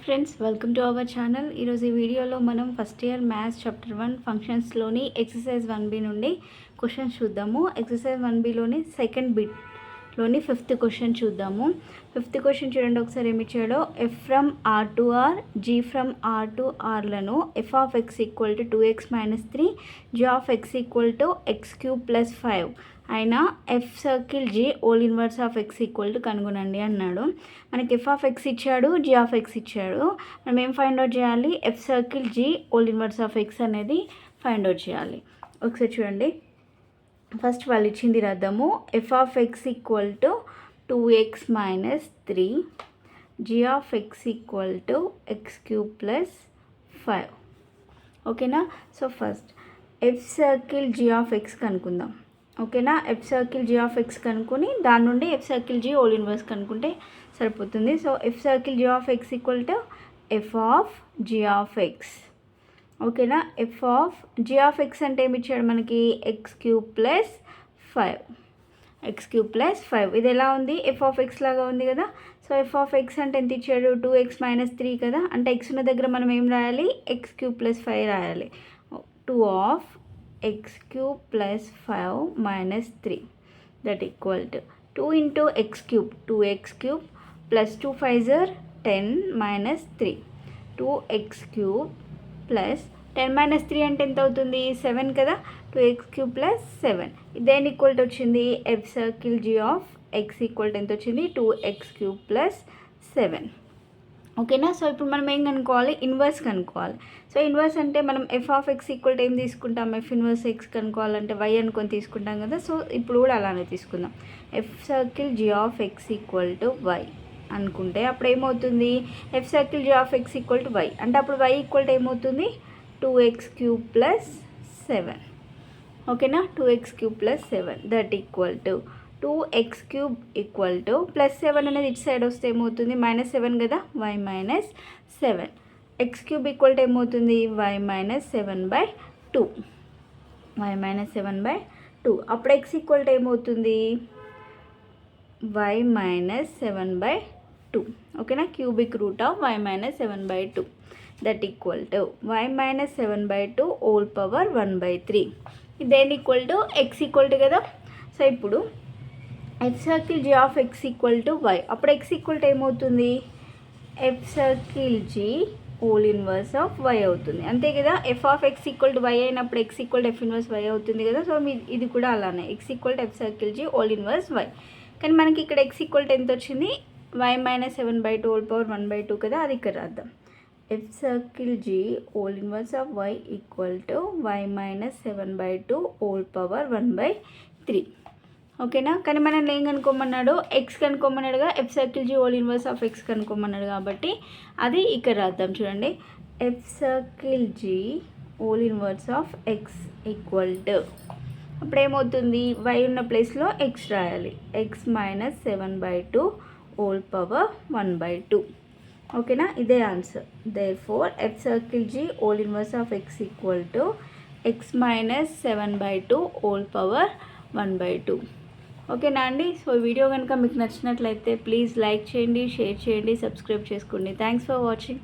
Friends, welcome to our channel. ఈరోజు ఈ వీడియోలో మనం ఫస్ట్ ఇయర్ మ్యాథ్స్ చాప్టర్ 1 ఫంక్షన్స్లోని ఎక్సర్సైజ్ 1B నుండి క్వశ్చన్స్ చూద్దాము. ఎక్సర్సైజ్ 1Bలోని సెకండ్ బిట్లోని ఫిఫ్త్ క్వశ్చన్ చూద్దాము. ఫిఫ్త్ క్వశ్చన్ చూడండి ఒకసారి ఏమి ఇచ్చాడో. F from R to R, G from R to ఆర్లను F of X equal to 2x - 3, G of X equal to x³ + 5 అయినా F circle G whole inverse of X equal to కనుగొనండి అన్నాడు. మనకి F of X ఇచ్చాడు, G of X ఇచ్చాడు. మనం ఏం find out చేయాలి? F circle G whole inverse of X అనేది ఫైండ్ అవుట్ చేయాలి. ఒకసారి చూడండి, ఫస్ట్ వాళ్ళు ఇచ్చింది రాద్దాము. F of X equal to 2x - 3, G of X equal to x³ + 5. ఓకేనా? So first F circle G of X కనుక్కుందాం. ఓకేనా? F circle G of X కనుక్కొని దాని నుండి F circle G whole inverse కనుక్కుంటే సరిపోతుంది. So F circle G of X equal to F of G of X. ఓకేనా? F of G of X అంటే ఏమి ఇచ్చాడు మనకి? x³ + 5. x³ + 5 ఇది ఎలా ఉంది? ఎఫ్ ఆఫ్ ఎక్స్ లాగా ఉంది కదా. సో ఎఫ్ ఆఫ్ ఎక్స్ అంటే ఎంత ఇచ్చాడు? 2x - 3 కదా. అంటే ఎక్స్ ఉన్న దగ్గర మనం ఏం రాయాలి? x³ + 5 రాయాలి. 2 of x³ + 5 - 3 that equal to 2 into x³ 2x³ plus 2 5s are 10 - 3 2x³ plus 10 - 3 అంటే ఎంత అవుతుంది? 7 కదా. 2x³ + 7 దేని ఈక్వల్ టు వచ్చింది? F circle G of X equal to ఎంత వచ్చింది? 2x³ + 7. ఓకేనా? సో ఇప్పుడు మనం ఏం కనుక్కోవాలి? ఇన్వర్స్ కనుక్కోవాలి. సో ఇన్వర్స్ అంటే మనం F of X equal to ఏం తీసుకుంటాం? ఎఫ్ ఇన్వర్స్ ఎక్స్ కనుక్కోవాలంటే వై అనుకొని తీసుకుంటాం కదా. సో ఇప్పుడు కూడా అలానే తీసుకుందాం. F circle G of X equal to Y అనుకుంటే అప్పుడు ఏమవుతుంది? F circle G of X equal to Y అంటే అప్పుడు వై ఈక్వల్ టు ఏమవుతుంది? 2x³ + 7. ఓకేనా? 2x³ + 7 that equal to 2x³ equal to +7 అనేది ఇటు సైడ్ వస్తే ఏమవుతుంది? -7 కదా. y - 7 x³ ఈక్వల్ టు ఏమవుతుంది? y - 7/2 y - 7/2 అప్పుడు x ఈక్వల్ టు ఏమవుతుంది? y - 7/2. ఓకేనా? Cubic root of y - 7/2 that equal to y - 7/2 whole power 1/3. దేని equal to? x equal to కదా. సో ఇప్పుడు F circle G of X equal to Y అప్పుడు X equal to ఏమవుతుంది? F circle G whole inverse of Y అవుతుంది. అంతే కదా. F of X equal to Y అయినప్పుడు X equal to F inverse Y అవుతుంది కదా. So ఇది కూడా అలానే X equal to F circle G whole inverse Y. కానీ మనకి ఇక్కడ ఎక్స్ ఈక్వల్ టు ఎంత వచ్చింది? y - 7/2 హోల్ పవర్ 1/2 కదా. అది ఇక్కడ రాద్దాం. F circle G whole inverse of Y equal to y - 7/2 whole power 1/3. ఓకేనా? కానీ మనల్ని ఏం కనుక్కోమన్నాడు? ఎక్స్ కనుక్కోమన్నాడుగా. F circle G whole inverse of X కనుక్కోమన్నాడు కాబట్టి అది ఇక్కడ రాద్దాం. చూడండి, F circle G whole inverse of X equal to అప్పుడు ఏమవుతుంది? వై ఉన్న ప్లేస్లో ఎక్స్ రాయాలి. x - 7/2 whole power 1/2. ఓకేనా? ఇదే answer. Therefore F circle G whole inverse of X equal to x - 7/2 whole power 1/2. ఓకేనా అండి? సో వీడియో కనుక మీకు నచ్చినట్లయితే ప్లీజ్ లైక్ చేయండి, షేర్ చేయండి, సబ్స్క్రైబ్ చేసుకోండి. Thanks for watching.